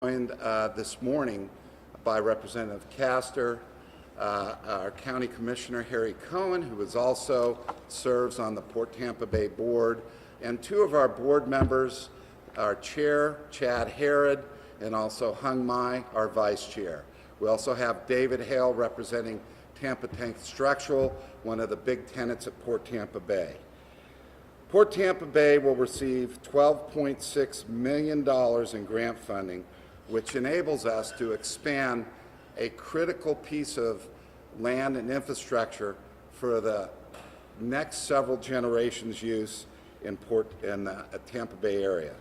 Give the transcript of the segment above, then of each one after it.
Joined this morning by Representative Castor, our County Commissioner Harry Cohen, who also serves on the Port Tampa Bay Board, and two of our board members, our Chair, Chad Herod, and also Hung Mai, our Vice Chair. We also have David Hale representing Tampa Tank Structural, one of the big tenants at Port Tampa Bay. Port Tampa Bay will receive $12.6 million in grant funding, which enables us to expand a critical piece of land and infrastructure for the next several generations' use in the Tampa Bay area.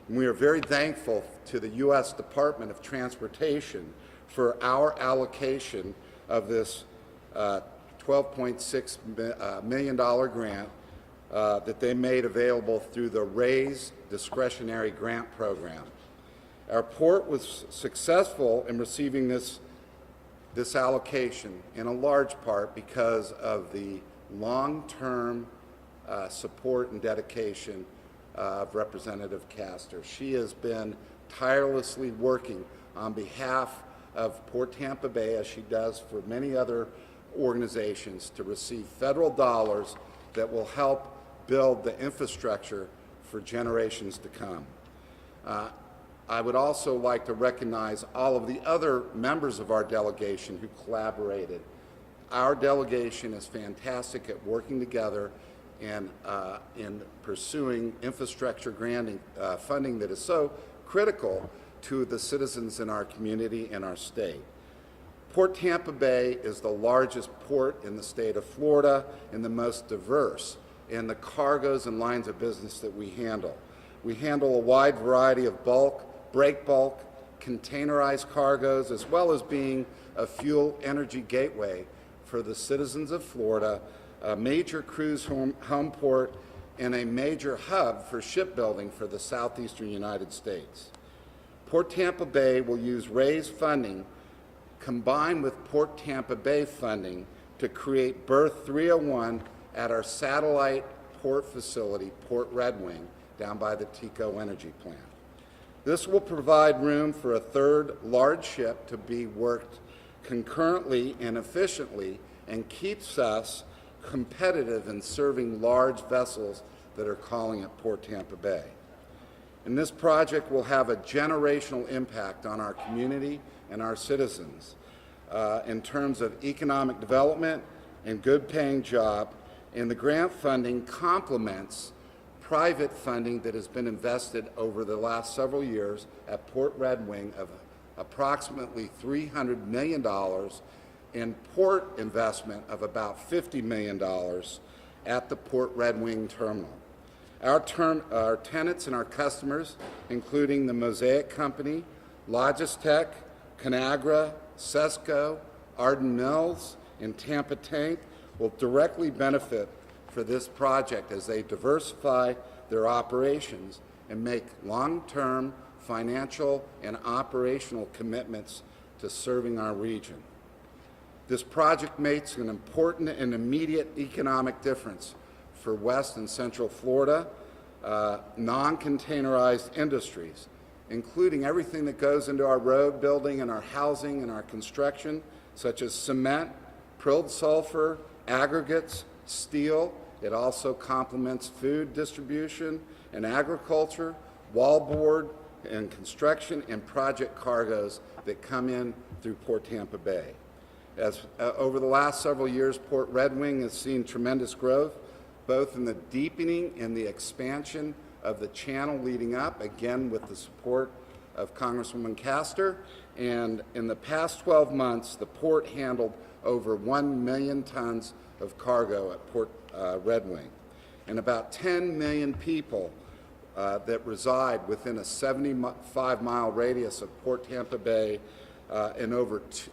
And we are very thankful to the U.S. Department of Transportation for our allocation of this $12.6 million grant that they made available through the RAISE discretionary grant program. Our port was successful in receiving this allocation in a large part because of the long-term support and dedication of Representative Castor. She has been tirelessly working on behalf of Port Tampa Bay, as she does for many other organizations, to receive federal dollars that will help build the infrastructure for generations to come. I would also like to recognize all of the other members of our delegation who collaborated. Our delegation is fantastic at working together and in pursuing infrastructure granting funding that is so critical to the citizens in our community and our state. Port Tampa Bay is the largest port in the state of Florida and the most diverse in the cargoes and lines of business that we handle. We handle a wide variety of bulk, break bulk, containerized cargoes, as well as being a fuel energy gateway for the citizens of Florida, a major cruise home port, and a major hub for shipbuilding for the southeastern United States. Port Tampa Bay will use RAISE funding combined with Port Tampa Bay funding to create Berth 301 at our satellite port facility, Port Red Wing, down by the TECO Energy Plant. This will provide room for a third large ship to be worked concurrently and efficiently and keeps us competitive in serving large vessels that are calling at Port Tampa Bay. And this project will have a generational impact on our community and our citizens in terms of economic development and good paying job, and the grant funding complements private funding that has been invested over the last several years at Port Red Wing of approximately $300 million and port investment of about $50 million at the Port Red Wing terminal. Our tenants and our customers, including the Mosaic Company, Logistech, Conagra, Sesco, Arden Mills, and Tampa Tank, will directly benefit for this project as they diversify their operations and make long-term financial and operational commitments to serving our region. This project makes an important and immediate economic difference for West and Central Florida, non-containerized industries, including everything that goes into our road building and our housing and our construction, such as cement, prilled sulfur, aggregates, steel. It also complements food distribution and agriculture, wallboard and construction, and project cargoes that come in through Port Tampa Bay. Over the last several years, Port Red Wing has seen tremendous growth, both in the deepening and the expansion of the channel leading up, again with the support of Congresswoman Castor. And in the past 12 months, the port handled over 1 million tons of cargo at Port Red Wing, and about 10 million people that reside within a 75-mile radius of Port Tampa Bay, and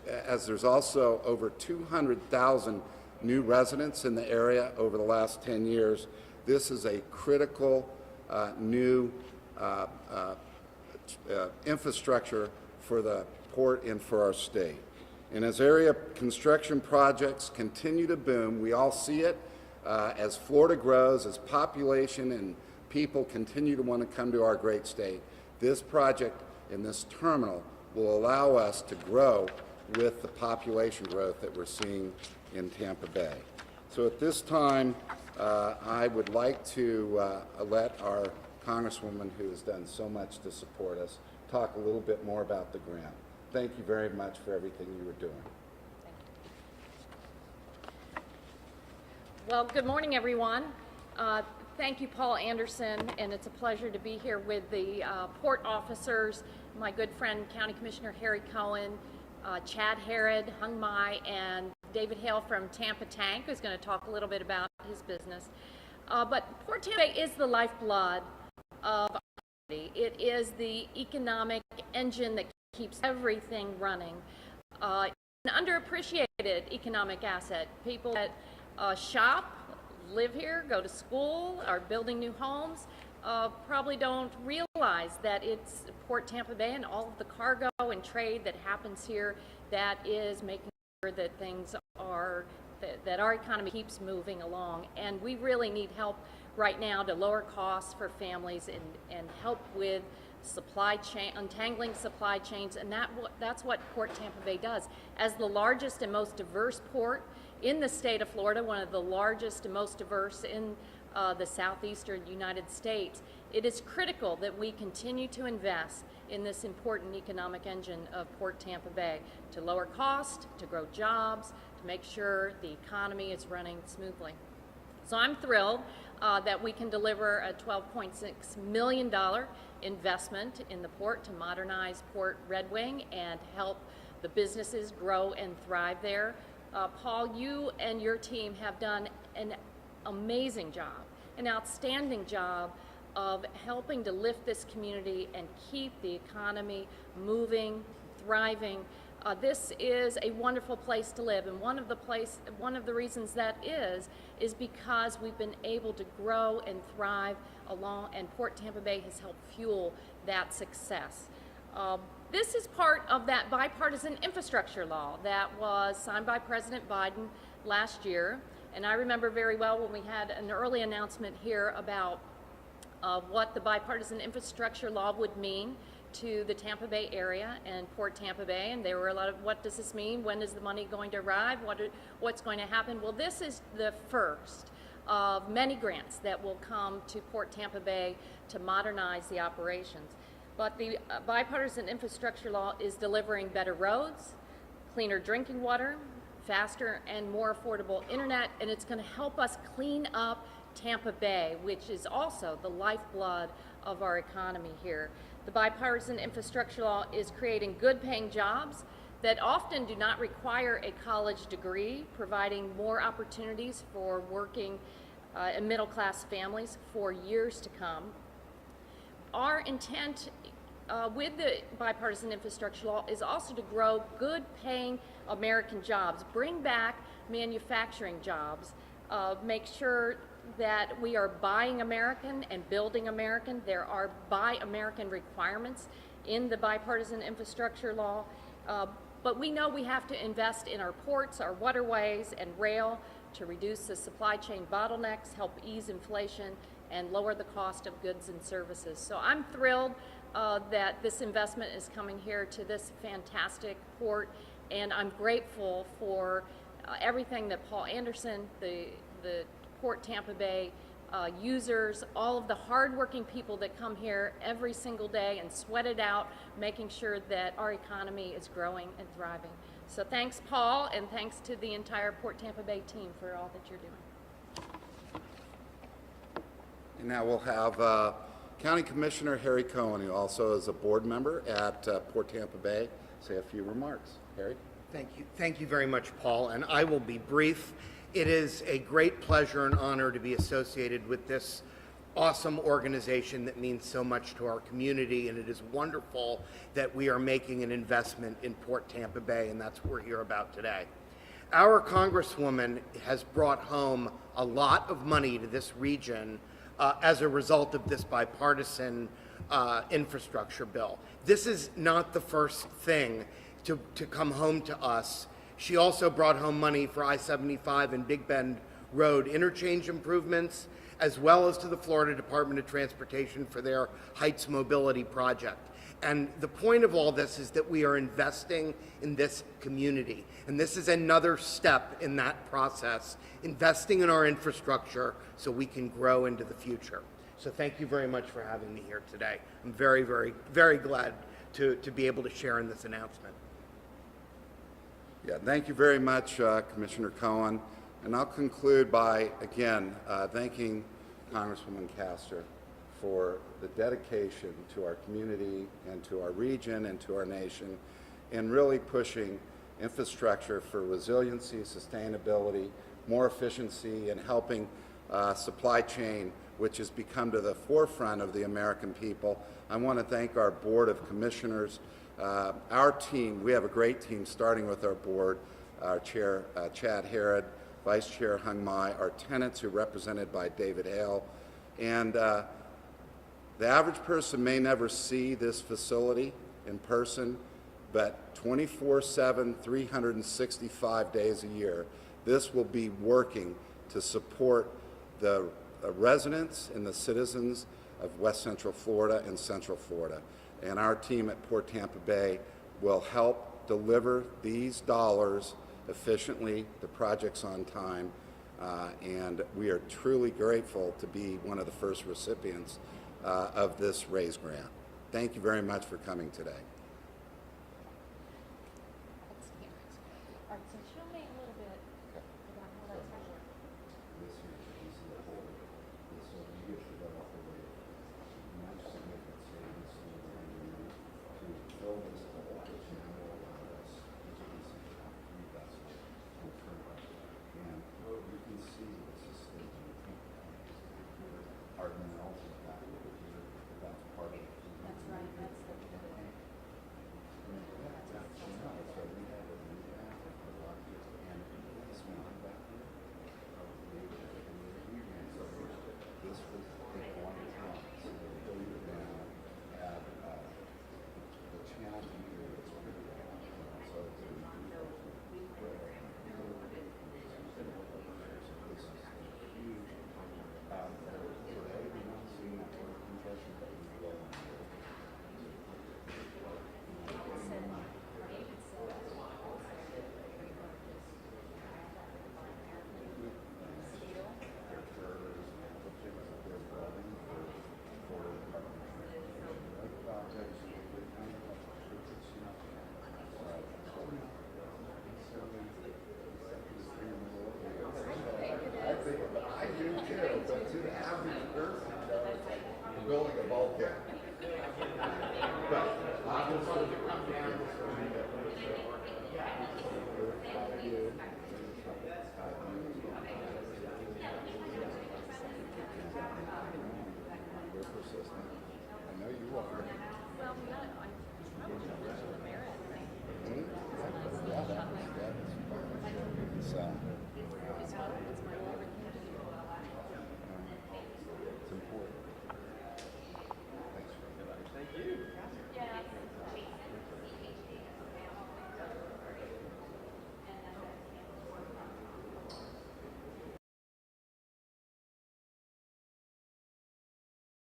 as there's also over 200,000 new residents in the area over the last 10 years. This is a critical new infrastructure for the port and for our state. And as area construction projects continue to boom, we all see it as Florida grows, as population and people continue to want to come to our great state. This project in this terminal will allow us to grow with the population growth that we're seeing in Tampa Bay. So at this time, I would like to let our Congresswoman, who has done so much to support us, talk a little bit more about the grant. Thank you very much for everything you were doing. Well, good morning, everyone. Thank you, Paul Anderson, and it's a pleasure to be here with the port officers, my good friend, County Commissioner Harry Cohen, Chad Herod, Hung Mai, and David Hale from Tampa Tank, who's going to talk a little bit about his business. But Port Tampa Bay is the lifeblood of our community. It is the economic engine that keeps everything running. An underappreciated economic asset. People that shop, live here, go to school, are building new homes, probably don't realize that it's Port Tampa Bay and all of the cargo and trade that happens here that is making sure that things are, that our economy keeps moving along. And we really need help right now to lower costs for families and help with supply chain, untangling supply chains, and that's what Port Tampa Bay does. As the largest and most diverse port in the state of Florida, one of the largest and most diverse in the southeastern United States, it is critical that we continue to invest in this important economic engine of Port Tampa Bay to lower cost, to grow jobs, to make sure the economy is running smoothly. So I'm thrilled that we can deliver a $12.6 million investment in the port to modernize Port Red Wing and help the businesses grow and thrive there. Paul, you and your team have done an amazing job, an outstanding job of helping to lift this community and keep the economy moving, thriving. This is a wonderful place to live, and one of the reasons that is because we've been able to grow and thrive along, and Port Tampa Bay has helped fuel that success. This is part of that bipartisan infrastructure law that was signed by President Biden last year, and I remember very well when we had an early announcement here about what the bipartisan infrastructure law would mean to the Tampa Bay area and Port Tampa Bay, and there were a lot of, what does this mean? When is the money going to arrive? What's going to happen? Well, this is the first of many grants that will come to Port Tampa Bay to modernize the operations. But the bipartisan infrastructure law is delivering better roads, cleaner drinking water, faster and more affordable internet, and it's going to help us clean up Tampa Bay, which is also the lifeblood of our economy here. The bipartisan infrastructure law is creating good-paying jobs that often do not require a college degree, providing more opportunities for working and middle-class families for years to come. Our intent with the bipartisan infrastructure law is also to grow good-paying American jobs, bring back manufacturing jobs, make sure that we are buying American and building American. There are buy American requirements in the bipartisan infrastructure law, but we know we have to invest in our ports, our waterways, and rail to reduce the supply chain bottlenecks, help ease inflation, and lower the cost of goods and services. So I'm thrilled that this investment is coming here to this fantastic port, and I'm grateful for everything that Paul Anderson, the Port Tampa Bay users, all of the hardworking people that come here every single day and sweat it out, making sure that our economy is growing and thriving. So thanks, Paul, and thanks to the entire Port Tampa Bay team for all that you're doing. And now we'll have County Commissioner Harry Cohen, who also is a board member at Port Tampa Bay, say a few remarks. Harry? Thank you very much, Paul, and I will be brief. It is a great pleasure and honor to be associated with this awesome organization that means so much to our community, and it is wonderful that we are making an investment in Port Tampa Bay, and that's what we're here about today. Our Congresswoman has brought home a lot of money to this region as a result of this bipartisan infrastructure bill. This is not the first thing to come home to us. She also brought home money for I-75 and Big Bend Road interchange improvements, as well as to the Florida Department of Transportation for their Heights Mobility project. And the point of all this is that we are investing in this community. And this is another step in that process, investing in our infrastructure so we can grow into the future. So thank you very much for having me here today. I'm very, very, very glad to be able to share in this announcement. Yeah, thank you very much, Commissioner Cohen. And I'll conclude by, again, thanking Congresswoman Castor for the dedication to our community and to our region and to our nation in really pushing infrastructure for resiliency, sustainability, more efficiency, and helping supply chain, which has become to the forefront of the American people. I want to thank our Board of Commissioners, our team. We have a great team, starting with our board, our Chair, Chad Herod, Vice Chair Hung Mai, our tenants, who are represented by David Hale. And the average person may never see this facility in person, but 24/7, 365 days a year, this will be working to support the residents and the citizens of West Central Florida and Central Florida. And our team at Port Tampa Bay will help deliver these dollars efficiently, the projects on time, and we are truly grateful to be one of the first recipients of this RAISE grant. Thank you very much for coming today. All right, so show me a little bit about how that's going to work. This here is the whole, this will be issued off the way. Much significant savings to fill this